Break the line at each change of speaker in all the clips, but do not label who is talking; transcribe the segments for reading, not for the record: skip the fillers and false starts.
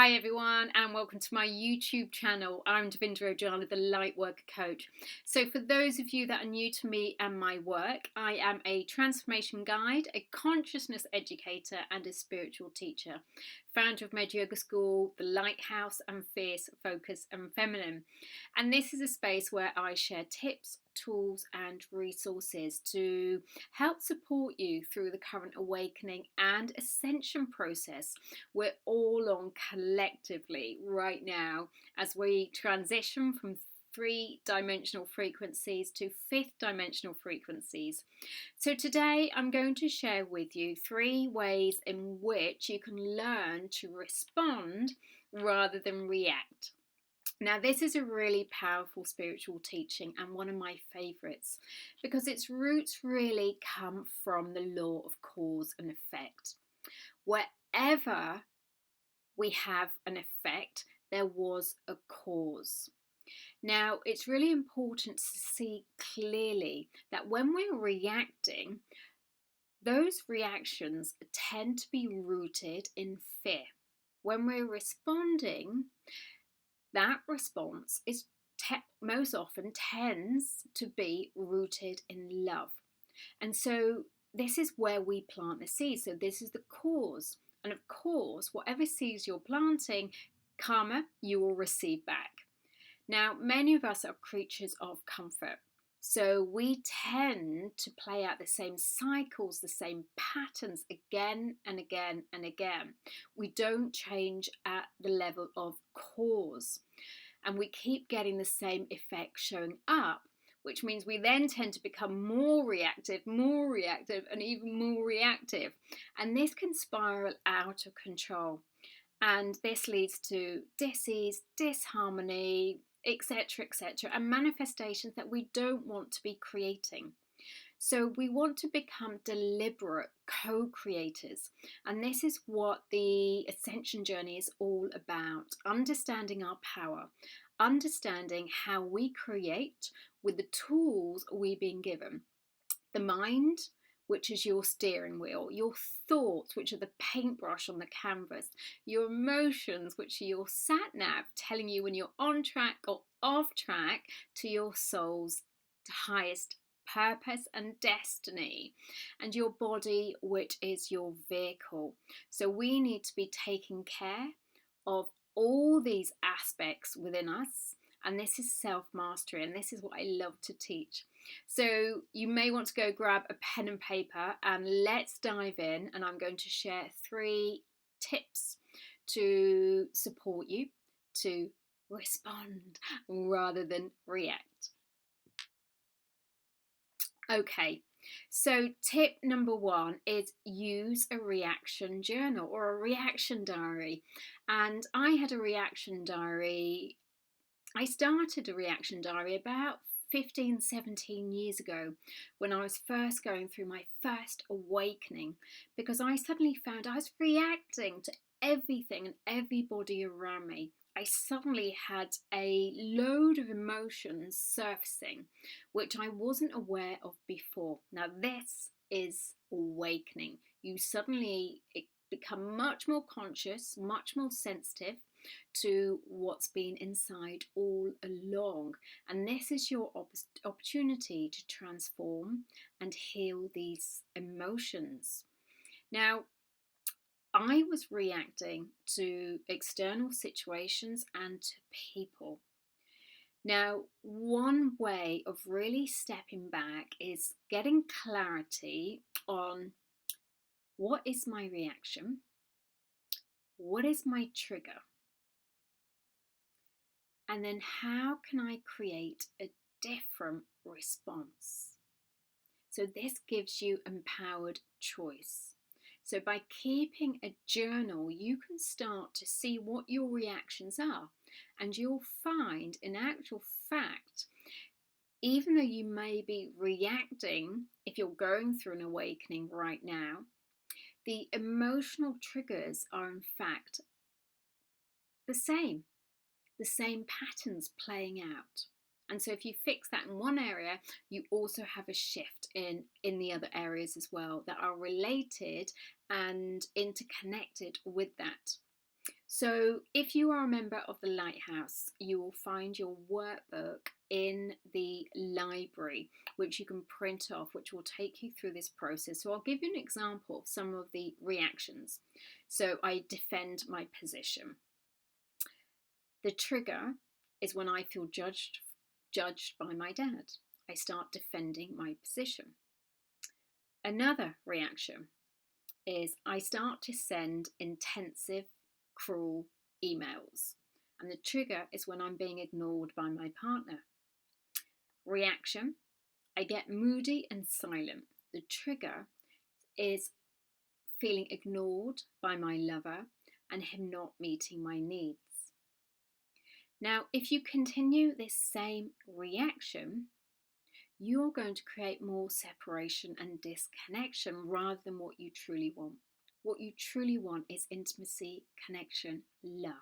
Hi everyone, and welcome to my YouTube channel. I'm Davinda Ojala, the Lightworker coach. So for those of you that are new to me and my work, I am a transformation guide, a consciousness educator and a spiritual teacher. Founder of Med Yoga School, The Lighthouse and Fierce, Focus and Feminine. And this is a space where I share tips, tools and resources to help support you through the current awakening and ascension process we're all on collectively right now as we transition from three-dimensional frequencies to fifth-dimensional frequencies. So today I'm going to share with you 3 ways in which you can learn to respond rather than react. Now, this is a really powerful spiritual teaching and one of my favourites because its roots really come from the law of cause and effect. Wherever we have an effect, there was a cause. Now, it's really important to see clearly that when we're reacting, those reactions tend to be rooted in fear. When we're responding, that response is most often tends to be rooted in love. And so this is where we plant the seeds. So this is the cause. And of course, whatever seeds you're planting, karma, you will receive back. Now, many of us are creatures of comfort. So we tend to play out the same cycles, the same patterns again and again and again. We don't change at the level of cause. And we keep getting the same effect showing up, which means we then tend to become more reactive, and even more reactive. And this can spiral out of control. And this leads to dis-ease, disharmony, etc., and manifestations that we don't want to be creating. So we want to become deliberate co-creators. And this is what the ascension journey is all about. Understanding our power, understanding how we create with the tools we've been given. The mind, which is your steering wheel, your thoughts, which are the paintbrush on the canvas, your emotions, which are your sat nav, telling you when you're on track or off track to your soul's highest purpose and destiny, and your body, which is your vehicle. So we need to be taking care of all these aspects within us, and this is self-mastery, and this is what I love to teach. So you may want to go grab a pen and paper and let's dive in, and I'm going to share 3 tips to support you to respond rather than react. Okay, so tip number 1 is use a reaction journal or a reaction diary. And I had a reaction diary. I started a reaction diary about 15, 17 years ago when I was first going through my first awakening, because I suddenly found I was reacting to everything and everybody around me. I suddenly had a load of emotions surfacing, which I wasn't aware of before. Now, this is awakening. You suddenly become much more conscious, much more sensitive to what's been inside all along. And this is your opportunity to transform and heal these emotions. Now, I was reacting to external situations and to people. Now, one way of really stepping back is getting clarity on what is my reaction, what is my trigger, and then how can I create a different response? So this gives you empowered choice. So by keeping a journal, you can start to see what your reactions are. And you'll find, in actual fact, even though you may be reacting, if you're going through an awakening right now, the emotional triggers are in fact the same patterns playing out. And so if you fix that in one area, you also have a shift in the other areas as well that are related and interconnected with that. So, if you are a member of the Lighthouse, you will find your workbook in the library, which you can print off, which will take you through this process. So, I'll give you an example of some of the reactions. So, I defend my position. The trigger is when I feel judged by my dad. I start defending my position. Another reaction is I start to send intensive, cruel emails. And the trigger is when I'm being ignored by my partner. Reaction, I get moody and silent. The trigger is feeling ignored by my lover and him not meeting my needs. Now, if you continue this same reaction, you're going to create more separation and disconnection rather than what you truly want. What you truly want is intimacy, connection, love.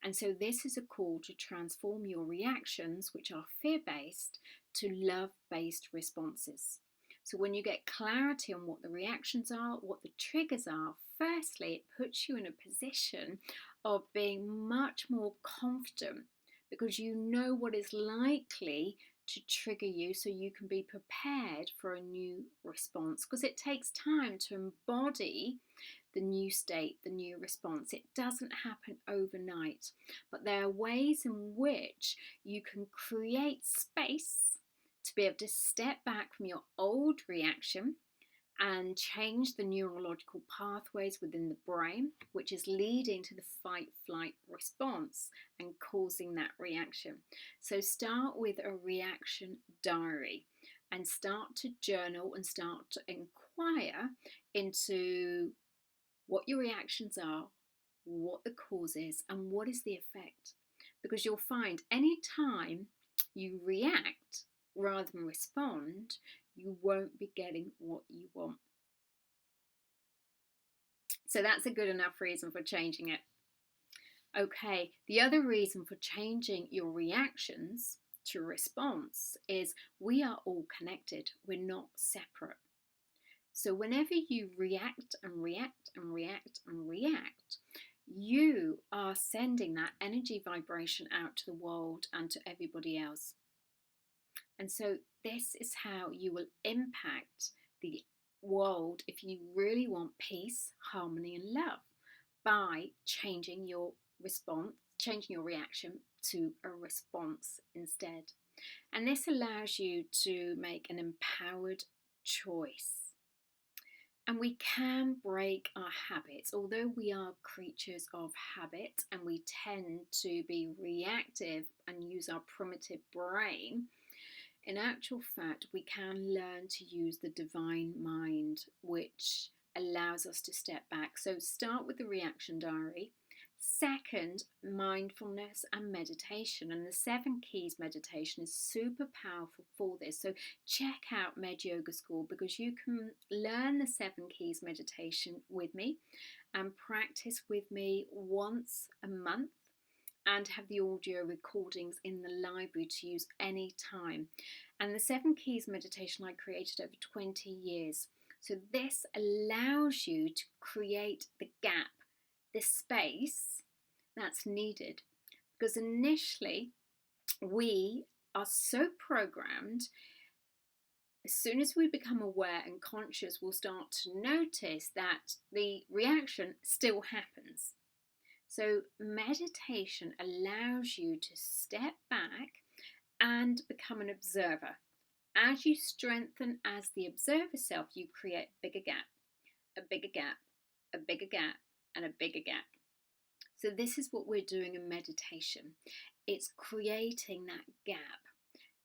And so this is a call to transform your reactions, which are fear-based, to love-based responses. So when you get clarity on what the reactions are, what the triggers are, firstly, it puts you in a position of being much more confident because you know what is likely to trigger you, so you can be prepared for a new response, because it takes time to embody the new state, the new response. It doesn't happen overnight, but there are ways in which you can create space to be able to step back from your old reaction and change the neurological pathways within the brain, which is leading to the fight-flight response and causing that reaction. So start with a reaction diary and start to journal and start to inquire into what your reactions are, what the cause is, and what is the effect. Because you'll find any time you react rather than respond, you won't be getting what you want. So that's a good enough reason for changing it. Okay, the other reason for changing your reactions to response is we are all connected. We're not separate. So whenever you react and react and react and react, you are sending that energy vibration out to the world and to everybody else. And so this is how you will impact the world if you really want peace, harmony, and love, by changing your response, changing your reaction to a response instead. And this allows you to make an empowered choice. And we can break our habits, although we are creatures of habit and we tend to be reactive and use our primitive brain. In actual fact, we can learn to use the divine mind, which allows us to step back. So start with the reaction diary. Second, mindfulness and meditation. And the 7 Keys meditation is super powerful for this. So check out Med Yoga School, because you can learn the 7 Keys meditation with me and practice with me once a month, and have the audio recordings in the library to use any time. And the 7 Keys meditation I created over 20 years. So this allows you to create the gap, the space that's needed. Because initially, we are so programmed, as soon as we become aware and conscious, we'll start to notice that the reaction still happens. So meditation allows you to step back and become an observer. As you strengthen as the observer self, you create a bigger gap, a bigger gap, a bigger gap, and a bigger gap. So this is what we're doing in meditation. It's creating that gap.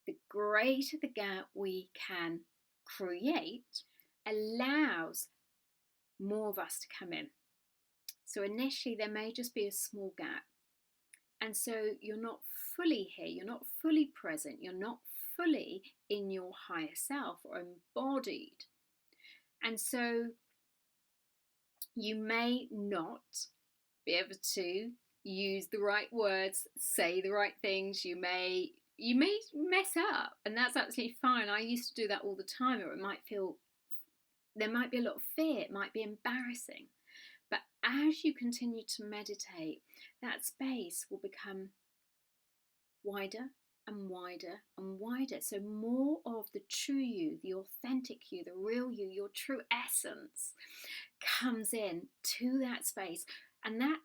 The greater the gap we can create allows more of us to come in. So initially there may just be a small gap. And so you're not fully here, you're not fully present, you're not fully in your higher self or embodied. And so you may not be able to use the right words, say the right things. You may mess up, and that's absolutely fine. I used to do that all the time, or there might be a lot of fear, it might be embarrassing. But as you continue to meditate, that space will become wider and wider and wider. So more of the true you, the authentic you, the real you, your true essence comes in to that space. And that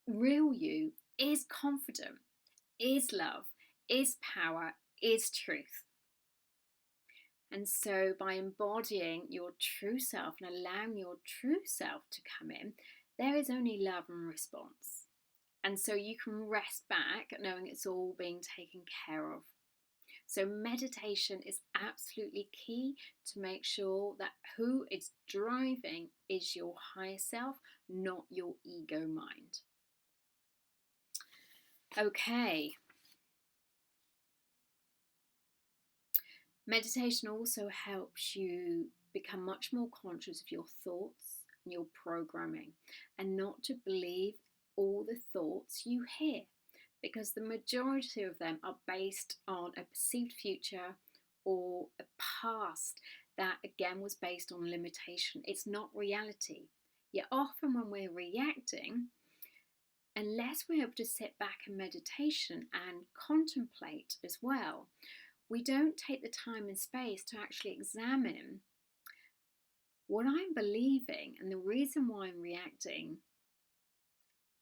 real you is confident, is love, is power, is truth. And so by embodying your true self and allowing your true self to come in, there is only love and response. And so you can rest back knowing it's all being taken care of. So meditation is absolutely key to make sure that who it's driving is your higher self, not your ego mind. Okay. Meditation also helps you become much more conscious of your thoughts and your programming, and not to believe all the thoughts you hear, because the majority of them are based on a perceived future or a past that again was based on limitation. It's not reality. Yet often when we're reacting, unless we're able to sit back in meditation and contemplate as well, we don't take the time and space to actually examine what I'm believing, and the reason why I'm reacting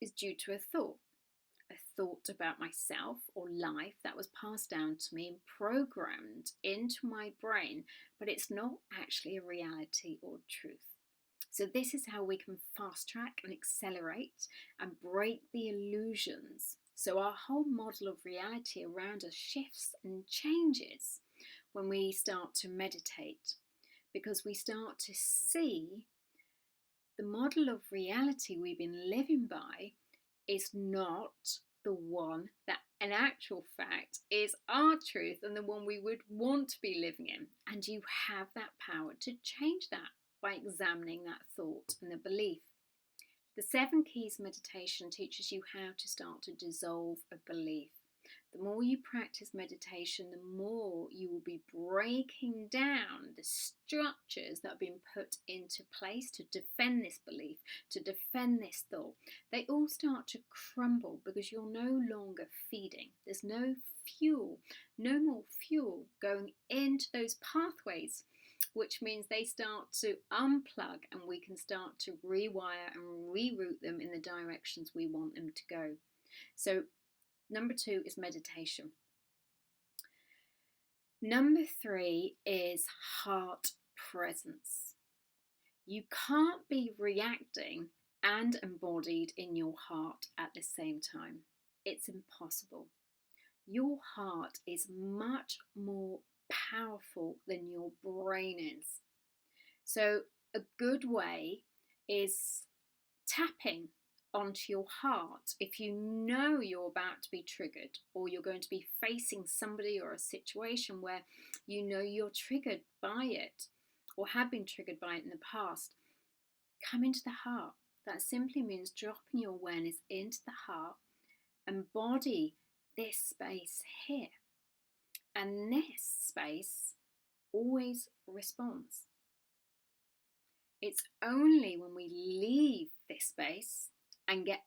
is due to a thought about myself or life that was passed down to me and programmed into my brain, but it's not actually a reality or truth. So this is how we can fast track and accelerate and break the illusions. So our whole model of reality around us shifts and changes when we start to meditate, because we start to see the model of reality we've been living by is not the one that in actual fact is our truth and the one we would want to be living in. And you have that power to change that by examining that thought and the belief. The 7 Keys meditation teaches you how to start to dissolve a belief. The more you practice meditation, the more you will be breaking down the structures that have been put into place to defend this belief, to defend this thought. They all start to crumble because you're no longer feeding. There's no fuel, no more fuel going into those pathways, which means they start to unplug and we can start to rewire and reroute them in the directions we want them to go. So number 2 is meditation. Number 3 is heart presence. You can't be reacting and embodied in your heart at the same time. It's impossible. Your heart is much more powerful than your brain is. So a good way is tapping onto your heart if you know you're about to be triggered, or you're going to be facing somebody or a situation where you know you're triggered by it or have been triggered by it in the past. Come into the heart. That simply means dropping your awareness into the heart, embody this space here, and this space always responds. It's only when we leave this space and get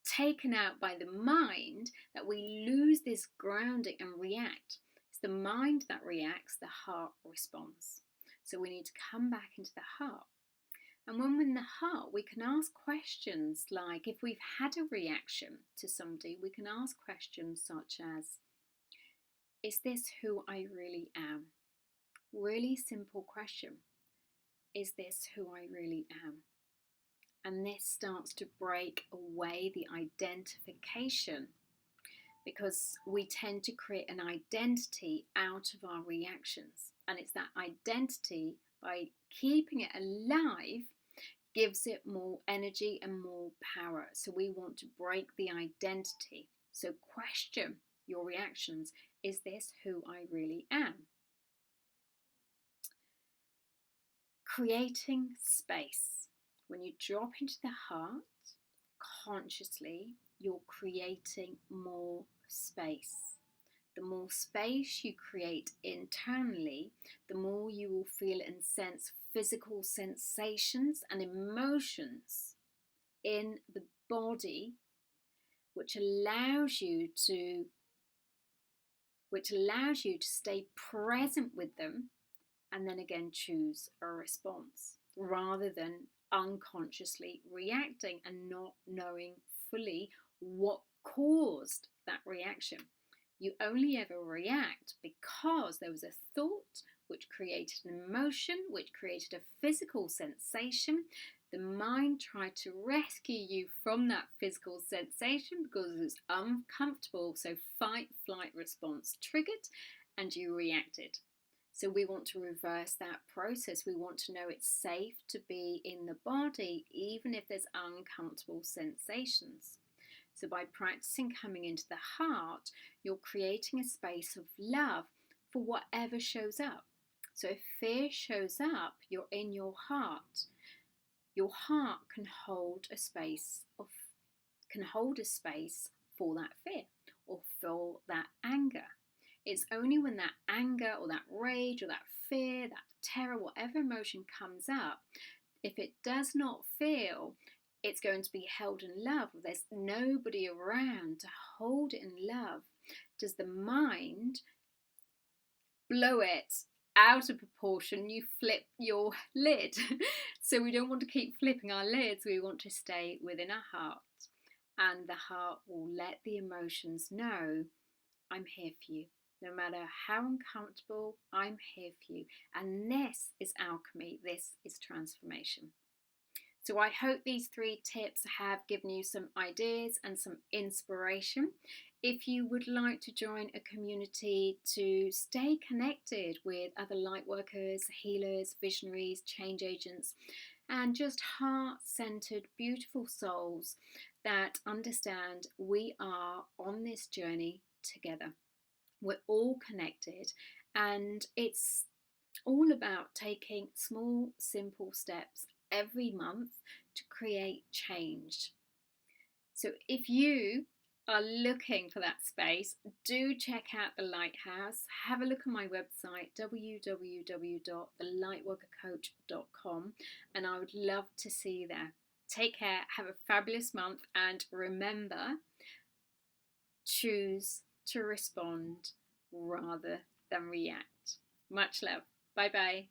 taken out by the mind that we lose this grounding and react. It's the mind that reacts, the heart responds. So we need to come back into the heart. And when we're in the heart, we can ask questions like, if we've had a reaction to somebody, we can ask questions such as, is this who I really am? Really simple question. Is this who I really am? And this starts to break away the identification, because we tend to create an identity out of our reactions. And it's that identity, by keeping it alive, gives it more energy and more power. So we want to break the identity. So question your reactions. Is this who I really am? Creating space. When you drop into the heart consciously, you're creating more space. The more space you create internally, the more you will feel and sense physical sensations and emotions in the body, which allows you to stay present with them, and then again choose a response rather than unconsciously reacting and not knowing fully what caused that reaction. You only ever react because there was a thought which created an emotion, which created a physical sensation. The mind tried to rescue you from that physical sensation because it's uncomfortable. So fight, flight response triggered and you reacted. So we want to reverse that process. We want to know it's safe to be in the body, even if there's uncomfortable sensations. So by practicing coming into the heart, you're creating a space of love for whatever shows up. So if fear shows up, you're in your heart. Your heart can hold a space for that fear or for that anger. It's only when that anger or that rage or that fear, that terror, whatever emotion comes up, if it does not feel it's going to be held in love, or there's nobody around to hold it in love, does the mind blow it out of proportion, you flip your lid. So we don't want to keep flipping our lids, we want to stay within our heart. And the heart will let the emotions know, I'm here for you. No matter how uncomfortable, I'm here for you. And this is alchemy, this is transformation. So I hope these 3 tips have given you some ideas and some inspiration. If you would like to join a community to stay connected with other lightworkers, healers, visionaries, change agents, and just heart-centered, beautiful souls that understand we are on this journey together. We're all connected, and it's all about taking small, simple steps every month to create change. So if you are looking for that space, do check out the Lighthouse. Have a look on my website, www.thelightworkercoach.com, and I would love to see you there. Take care, have a fabulous month, and remember, choose to respond rather than react. Much love. Bye bye.